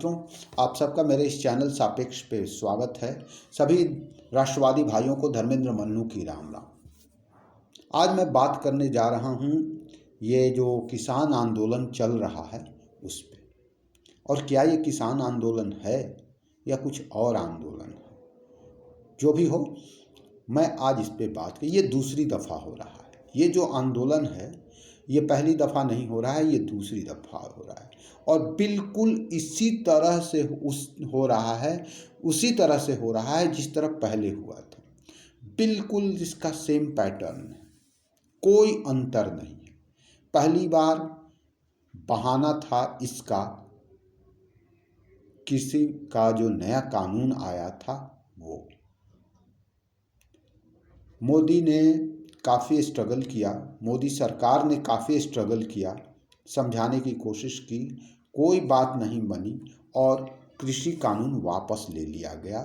मित्रों, आप सबका मेरे इस चैनल सापेक्ष पे स्वागत है। सभी राष्ट्रवादी भाइयों को धर्मेंद्र मन्नू की राम राम। आज मैं बात करने जा रहा हूँ ये जो किसान आंदोलन चल रहा है उस पे, और क्या ये किसान आंदोलन है या कुछ और आंदोलन है। जो भी हो, मैं आज इस पे बात की। ये दूसरी दफ़ा हो रहा है। ये जो आंदोलन है ये पहली दफ़ा नहीं हो रहा है, ये दूसरी दफ़ा हो रहा है, और बिल्कुल इसी तरह से हो रहा है, उसी तरह से हो रहा है जिस तरह पहले हुआ था। बिल्कुल इसका सेम पैटर्न है, कोई अंतर नहीं है। पहली बार बहाना था इसका, किसी का जो नया कानून आया था वो मोदी ने काफ़ी स्ट्रगल किया, मोदी सरकार ने काफ़ी स्ट्रगल किया, समझाने की कोशिश की, कोई बात नहीं बनी और कृषि कानून वापस ले लिया गया।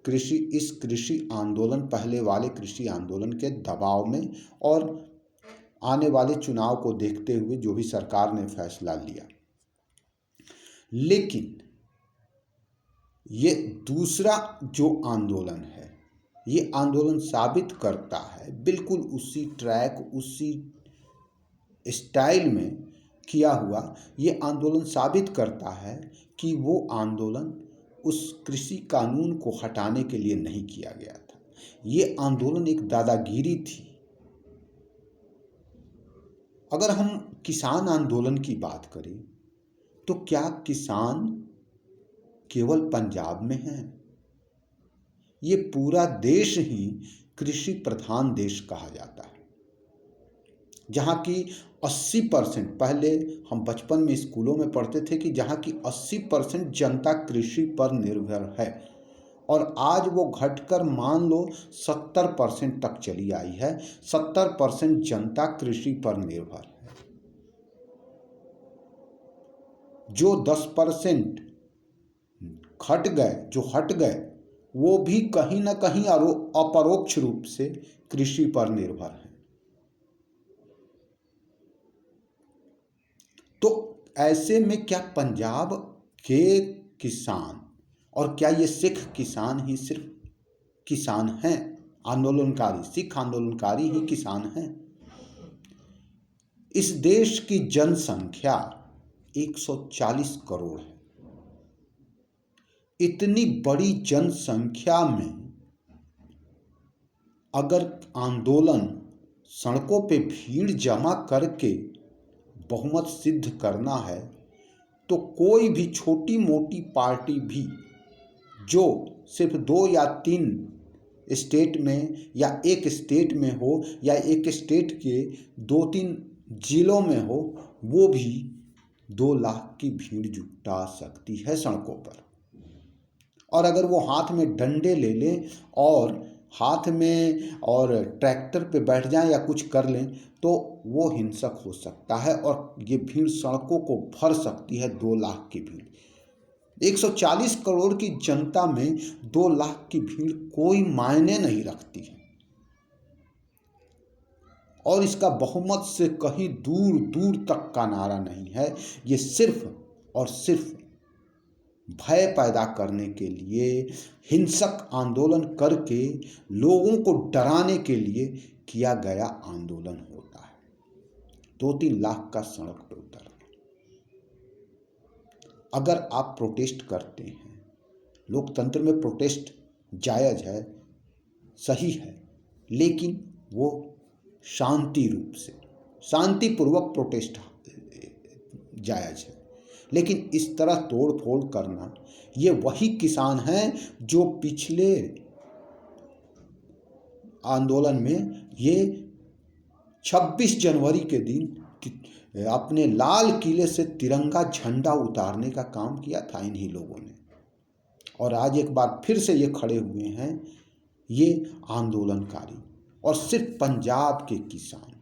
इस कृषि आंदोलन, पहले वाले कृषि आंदोलन के दबाव में और आने वाले चुनाव को देखते हुए जो भी सरकार ने फैसला लिया। लेकिन ये दूसरा जो आंदोलन है, ये आंदोलन साबित करता है, बिल्कुल उसी ट्रैक, उसी स्टाइल में किया हुआ ये आंदोलन साबित करता है कि वो आंदोलन उस कृषि कानून को हटाने के लिए नहीं किया गया था। ये आंदोलन एक दादागिरी थी। अगर हम किसान आंदोलन की बात करें तो क्या किसान केवल पंजाब में है? ये पूरा देश ही कृषि प्रधान देश कहा जाता है, जहाँ की 80%, पहले हम बचपन में स्कूलों में पढ़ते थे कि जहाँ की 80% जनता कृषि पर निर्भर है, और आज वो घटकर मान लो 70% तक चली आई है। 70% जनता कृषि पर निर्भर है। जो 10% हट गए वो भी कहीं ना कहीं अपरोक्ष रूप से कृषि पर निर्भर है। तो ऐसे में क्या पंजाब के किसान, और क्या ये सिख किसान ही सिर्फ किसान हैं? आंदोलनकारी सिख आंदोलनकारी ही किसान हैं? इस देश की जनसंख्या 140 करोड़ है। इतनी बड़ी जनसंख्या में अगर आंदोलन, सड़कों पे भीड़ जमा करके बहुमत सिद्ध करना है, तो कोई भी छोटी मोटी पार्टी भी जो सिर्फ 2 या 3 स्टेट में या एक स्टेट में हो, या एक स्टेट के 2-3 जिलों में हो, वो भी 2 लाख की भीड़ जुटा सकती है सड़कों पर। और अगर वो हाथ में डंडे ले लें और हाथ में और ट्रैक्टर पे बैठ जाएं या कुछ कर लें, तो वो हिंसक हो सकता है और ये भीड़ सड़कों को भर सकती है। 2 लाख की भीड़, 140 करोड़ की जनता में 2 लाख की भीड़ कोई मायने नहीं रखती है। और इसका बहुमत से कहीं दूर दूर तक का नारा नहीं है। ये सिर्फ और सिर्फ भय पैदा करने के लिए, हिंसक आंदोलन करके लोगों को डराने के लिए किया गया आंदोलन होता है। 2-3 लाख का सड़क पर उतरना। अगर आप प्रोटेस्ट करते हैं, लोकतंत्र में प्रोटेस्ट जायज़ है, सही है, लेकिन वो शांति रूप से, शांतिपूर्वक प्रोटेस्ट जायज़ है। लेकिन इस तरह तोड़ फोड़ करना, ये वही किसान हैं जो पिछले आंदोलन में ये 26 जनवरी के दिन अपने लाल किले से तिरंगा झंडा उतारने का काम किया था इन्हीं लोगों ने। और आज एक बार फिर से ये खड़े हुए हैं, ये आंदोलनकारी, और सिर्फ पंजाब के किसान।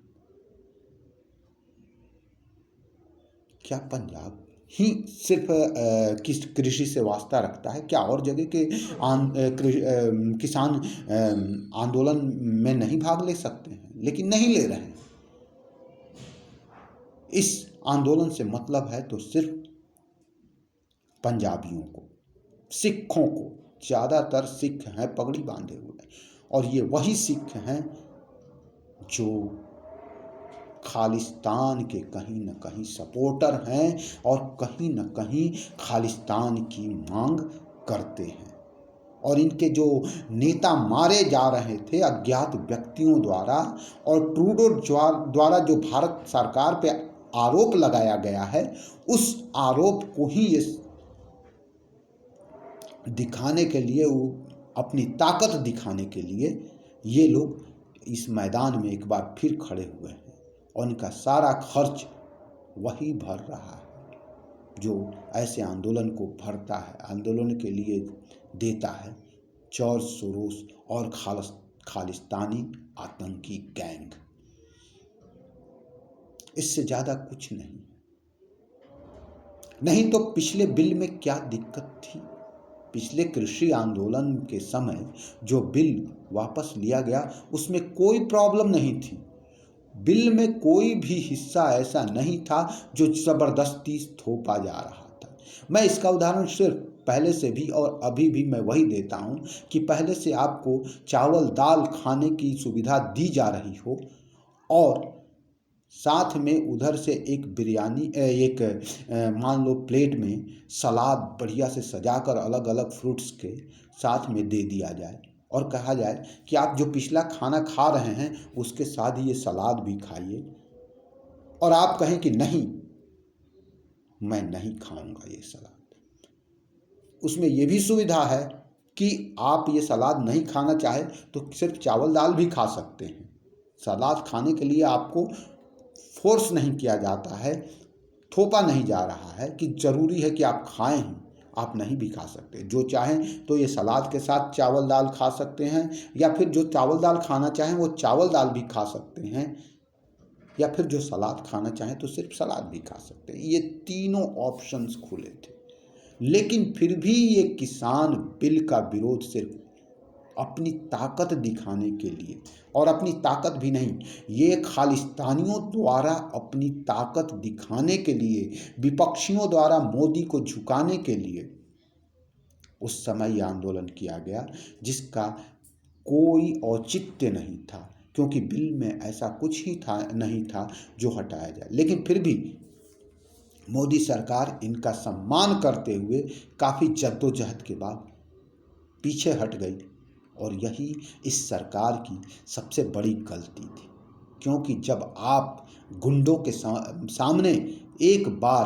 क्या पंजाब ही सिर्फ कृषि से वास्ता रखता है? क्या और जगह के किसान आंदोलन में नहीं भाग ले सकते हैं? लेकिन नहीं ले रहे हैं। इस आंदोलन से मतलब है तो सिर्फ पंजाबियों को, सिखों को। ज़्यादातर सिख हैं पगड़ी बांधे हुए, और ये वही सिख हैं जो खालिस्तान के कहीं न कहीं सपोर्टर हैं और कहीं न कहीं खालिस्तान की मांग करते हैं। और इनके जो नेता मारे जा रहे थे अज्ञात व्यक्तियों द्वारा, और ट्रूडो द्वारा जो भारत सरकार पे आरोप लगाया गया है, उस आरोप को ही ये दिखाने के लिए, अपनी ताकत दिखाने के लिए ये लोग इस मैदान में एक बार फिर खड़े हुए हैं, और इनका सारा खर्च वही भर रहा है जो ऐसे आंदोलन को भरता है, आंदोलन के लिए देता है जॉर्ज सोरोस और खालिस्तानी आतंकी गैंग। इससे ज़्यादा कुछ नहीं तो पिछले बिल में क्या दिक्कत थी? पिछले कृषि आंदोलन के समय जो बिल वापस लिया गया उसमें कोई प्रॉब्लम नहीं थी। बिल में कोई भी हिस्सा ऐसा नहीं था जो ज़बरदस्ती थोपा जा रहा था। मैं इसका उदाहरण सिर्फ पहले से भी और अभी भी मैं वही देता हूँ कि पहले से आपको चावल दाल खाने की सुविधा दी जा रही हो, और साथ में उधर से एक बिरयानी मान लो प्लेट में सलाद बढ़िया से सजाकर अलग अलग फ्रूट्स के साथ में दे दिया जाए, और कहा जाए कि आप जो पिछला खाना खा रहे हैं उसके साथ ही ये सलाद भी खाइए, और आप कहें कि नहीं मैं नहीं खाऊंगा ये सलाद। उसमें ये भी सुविधा है कि आप ये सलाद नहीं खाना चाहे तो सिर्फ चावल दाल भी खा सकते हैं। सलाद खाने के लिए आपको फोर्स नहीं किया जाता है, थोपा नहीं जा रहा है कि ज़रूरी है कि आप खाएं ही, आप नहीं भी खा सकते। जो चाहें तो ये सलाद के साथ चावल दाल खा सकते हैं, या फिर जो चावल दाल खाना चाहें वो चावल दाल भी खा सकते हैं, या फिर जो सलाद खाना चाहें तो सिर्फ सलाद भी खा सकते हैं। ये तीनों ऑप्शंस खुले थे। लेकिन फिर भी ये किसान बिल का विरोध सिर्फ अपनी ताकत दिखाने के लिए, और अपनी ताकत भी नहीं, ये खालिस्तानियों द्वारा अपनी ताकत दिखाने के लिए, विपक्षियों द्वारा मोदी को झुकाने के लिए उस समय ये आंदोलन किया गया, जिसका कोई औचित्य नहीं था, क्योंकि बिल में ऐसा कुछ ही नहीं था जो हटाया जाए। लेकिन फिर भी मोदी सरकार इनका सम्मान करते हुए काफ़ी जद्दोजहद के बाद पीछे हट गई, और यही इस सरकार की सबसे बड़ी गलती थी। क्योंकि जब आप गुंडों के सामने एक बार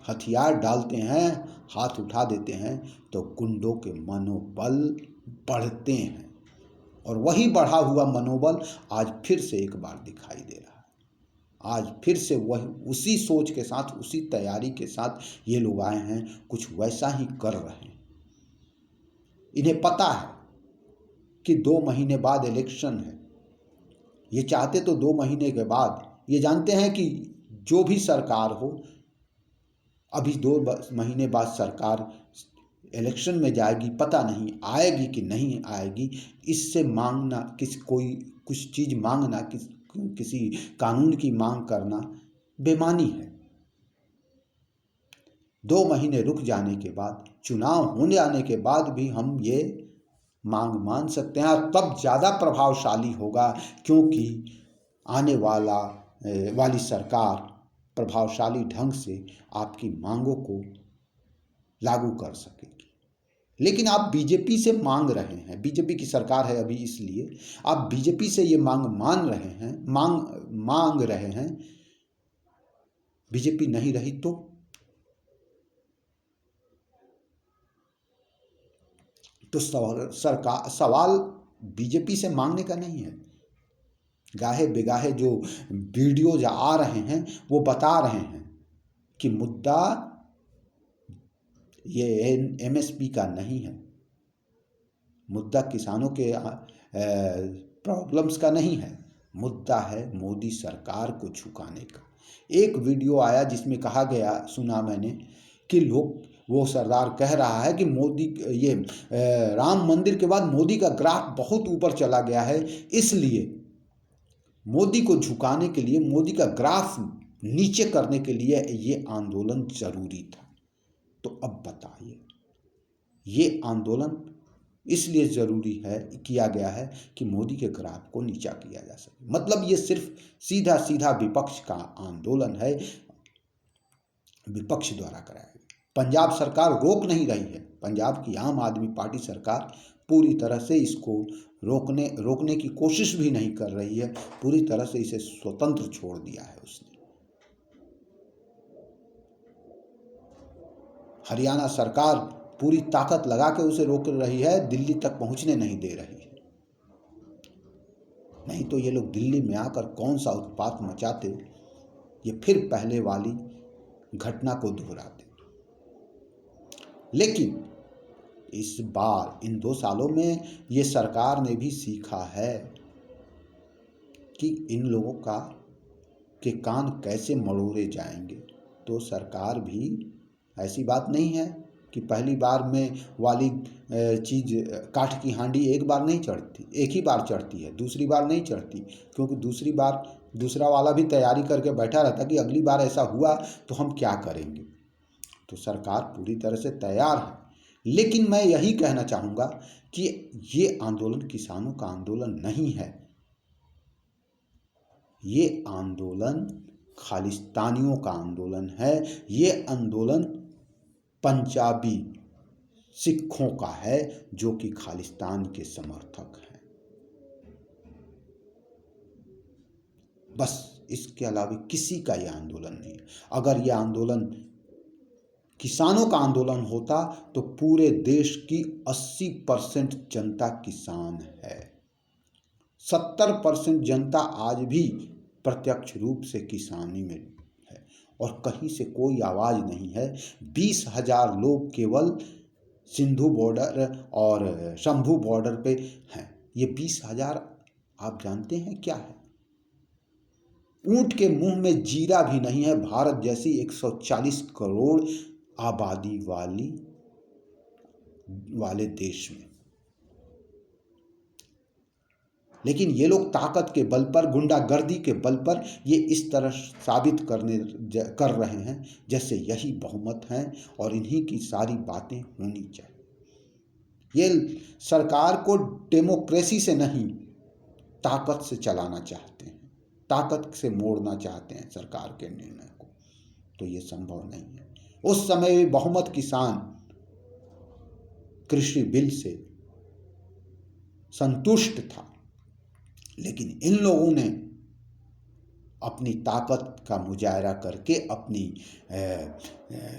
हथियार डालते हैं, हाथ उठा देते हैं, तो गुंडों के मनोबल बढ़ते हैं, और वही बढ़ा हुआ मनोबल आज फिर से एक बार दिखाई दे रहा है। आज फिर से वह उसी सोच के साथ, उसी तैयारी के साथ ये लोग आए हैं, कुछ वैसा ही कर रहे हैं। इन्हें पता है कि 2 महीने बाद इलेक्शन है। ये चाहते तो 2 महीने के बाद, ये जानते हैं कि जो भी सरकार हो, अभी 2 महीने बाद सरकार इलेक्शन में जाएगी, पता नहीं आएगी कि नहीं आएगी। इससे मांगना कोई कुछ चीज़ मांगना, किसी कानून की मांग करना बेमानी है। 2 महीने रुक जाने के बाद, चुनाव होने आने के बाद भी हम ये मांग मान सकते हैं, और तब ज़्यादा प्रभावशाली होगा, क्योंकि आने वाली सरकार प्रभावशाली ढंग से आपकी मांगों को लागू कर सकेगी। लेकिन आप बीजेपी से मांग रहे हैं, बीजेपी की सरकार है अभी, इसलिए आप बीजेपी से ये मांग रहे हैं। बीजेपी नहीं रही तो सवाल बीजेपी से मांगने का नहीं है। गाहे बेगाहे जो वीडियोज आ रहे हैं वो बता रहे हैं कि मुद्दा ये एमएसपी का नहीं है, मुद्दा किसानों के प्रॉब्लम्स का नहीं है, मुद्दा है मोदी सरकार को झुकाने का। एक वीडियो आया जिसमें कहा गया, सुना मैंने, कि वो सरदार कह रहा है कि मोदी ये राम मंदिर के बाद मोदी का ग्राफ बहुत ऊपर चला गया है, इसलिए मोदी को झुकाने के लिए, मोदी का ग्राफ नीचे करने के लिए ये आंदोलन जरूरी था। तो अब बताइए, ये आंदोलन इसलिए ज़रूरी है, किया गया है कि मोदी के ग्राफ को नीचा किया जा सके। मतलब ये सिर्फ सीधा सीधा विपक्ष का आंदोलन है, विपक्ष द्वारा कराया गया। पंजाब सरकार रोक नहीं रही है, पंजाब की आम आदमी पार्टी सरकार पूरी तरह से इसको रोकने की कोशिश भी नहीं कर रही है, पूरी तरह से इसे स्वतंत्र छोड़ दिया है उसने। हरियाणा सरकार पूरी ताकत लगा के उसे रोक रही है, दिल्ली तक पहुंचने नहीं दे रही है। नहीं तो ये लोग दिल्ली में आकर कौन सा उत्पात मचाते, ये फिर पहले वाली घटना को दोहराते। लेकिन इस बार इन 2 सालों में ये सरकार ने भी सीखा है कि इन लोगों के कान कैसे मरोड़े जाएंगे। तो सरकार भी, ऐसी बात नहीं है कि पहली बार में वाली चीज़, काठ की हांडी एक बार नहीं चढ़ती, एक ही बार चढ़ती है, दूसरी बार नहीं चढ़ती, क्योंकि दूसरी बार दूसरा वाला भी तैयारी करके बैठा रहता कि अगली बार ऐसा हुआ तो हम क्या करेंगे। तो सरकार पूरी तरह से तैयार है। लेकिन मैं यही कहना चाहूँगा कि ये आंदोलन किसानों का आंदोलन नहीं है, ये आंदोलन खालिस्तानियों का आंदोलन है, ये आंदोलन पंजाबी सिखों का है जो कि खालिस्तान के समर्थक हैं। बस इसके अलावा किसी का यह आंदोलन नहीं है। अगर यह आंदोलन किसानों का आंदोलन होता तो पूरे देश की 80% जनता किसान है, 70% जनता आज भी प्रत्यक्ष रूप से किसानी में है और कहीं से कोई आवाज़ नहीं है। 20,000 लोग केवल सिंधु बॉर्डर और शंभू बॉर्डर पे हैं। ये 20,000 आप जानते हैं क्या है? ऊंट के मुंह में जीरा भी नहीं है भारत जैसी 140 करोड़ आबादी वाले देश में। लेकिन ये लोग ताकत के बल पर, गुंडागर्दी के बल पर ये इस तरह साबित कर रहे हैं जैसे यही बहुमत हैं और इन्हीं की सारी बातें होनी चाहिए। ये सरकार को डेमोक्रेसी से नहीं, ताकत से चलाना चाहते हैं, ताकत से मोड़ना चाहते हैं सरकार के निर्णय को। तो ये संभव नहीं है। उस समय भी बहुमत किसान कृषि बिल से संतुष्ट था, लेकिन इन लोगों ने अपनी ताकत का मुजाहरा करके, अपनी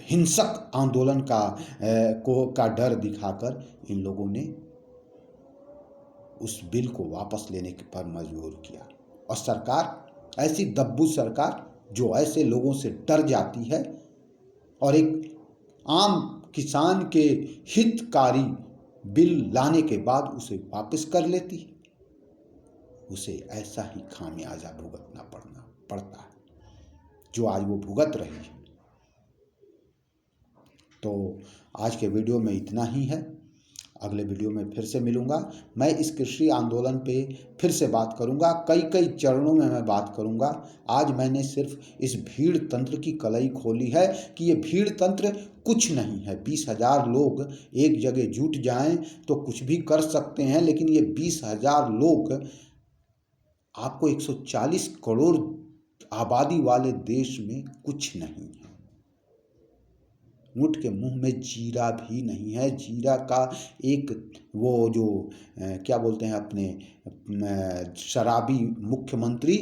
हिंसक आंदोलन का डर दिखाकर इन लोगों ने उस बिल को वापस लेने पर मजबूर किया। और सरकार, ऐसी दब्बू सरकार जो ऐसे लोगों से डर जाती है और एक आम किसान के हितकारी बिल लाने के बाद उसे वापस कर लेती है, उसे ऐसा ही खामियाजा भुगतना पड़ता है जो आज वो भुगत रही है। तो आज के वीडियो में इतना ही है। अगले वीडियो में फिर से मिलूँगा। मैं इस कृषि आंदोलन पे फिर से बात करूँगा, कई चरणों में मैं बात करूँगा। आज मैंने सिर्फ इस भीड़ तंत्र की कलई खोली है कि ये भीड़ तंत्र कुछ नहीं है। 20,000 लोग एक जगह जुट जाएं तो कुछ भी कर सकते हैं, लेकिन ये 20,000 लोग आपको 140 करोड़ आबादी वाले देश में कुछ नहीं है। ऊंट के मुंह में जीरा भी नहीं है। जीरा का एक वो जो क्या बोलते हैं अपने शराबी मुख्यमंत्री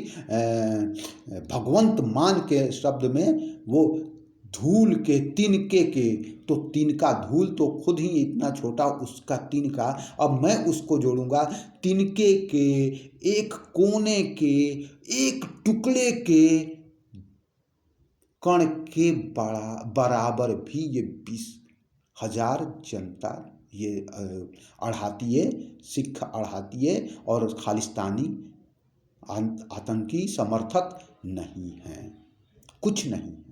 भगवंत मान के शब्द में वो धूल के तिनके के, तो तिनका धूल तो खुद ही इतना छोटा, उसका तिनका, अब मैं उसको जोड़ूंगा तिनके के एक कोने के एक टुकड़े के कण के बराबर भी ये 20,000 जनता ये अड़ाती है, सिख अड़ाती है और खालिस्तानी आतंकी समर्थक नहीं हैं, कुछ नहीं है।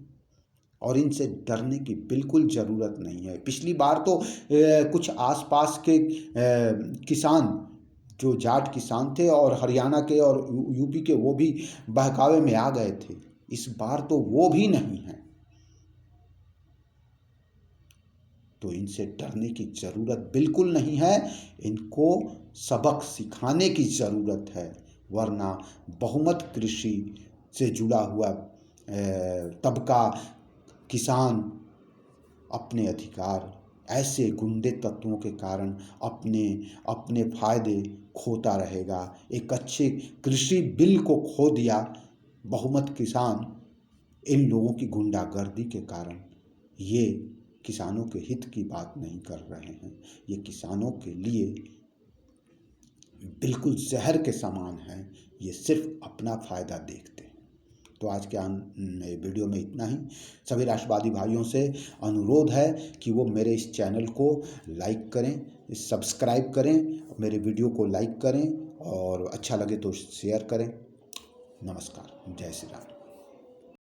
और इनसे डरने की बिल्कुल ज़रूरत नहीं है। पिछली बार तो कुछ आसपास के किसान जो जाट किसान थे और हरियाणा के और यूपी के, वो भी बहकावे में आ गए थे। इस बार तो वो भी नहीं है। तो इनसे डरने की ज़रूरत बिल्कुल नहीं है। इनको सबक सिखाने की ज़रूरत है, वरना बहुमत कृषि से जुड़ा हुआ तबका किसान अपने अधिकार ऐसे गुंडे तत्वों के कारण अपने अपने फायदे खोता रहेगा। एक अच्छे कृषि बिल को खो दिया बहुमत किसान इन लोगों की गुंडागर्दी के कारण। ये किसानों के हित की बात नहीं कर रहे हैं, ये किसानों के लिए बिल्कुल जहर के समान है। ये सिर्फ अपना फ़ायदा देखते हैं। तो आज के वीडियो में इतना ही। सभी राष्ट्रवादी भाइयों से अनुरोध है कि वो मेरे इस चैनल को लाइक करें, सब्सक्राइब करें, मेरे वीडियो को लाइक करें और अच्छा लगे तो शेयर करें। नमस्कार, जय श्री राम।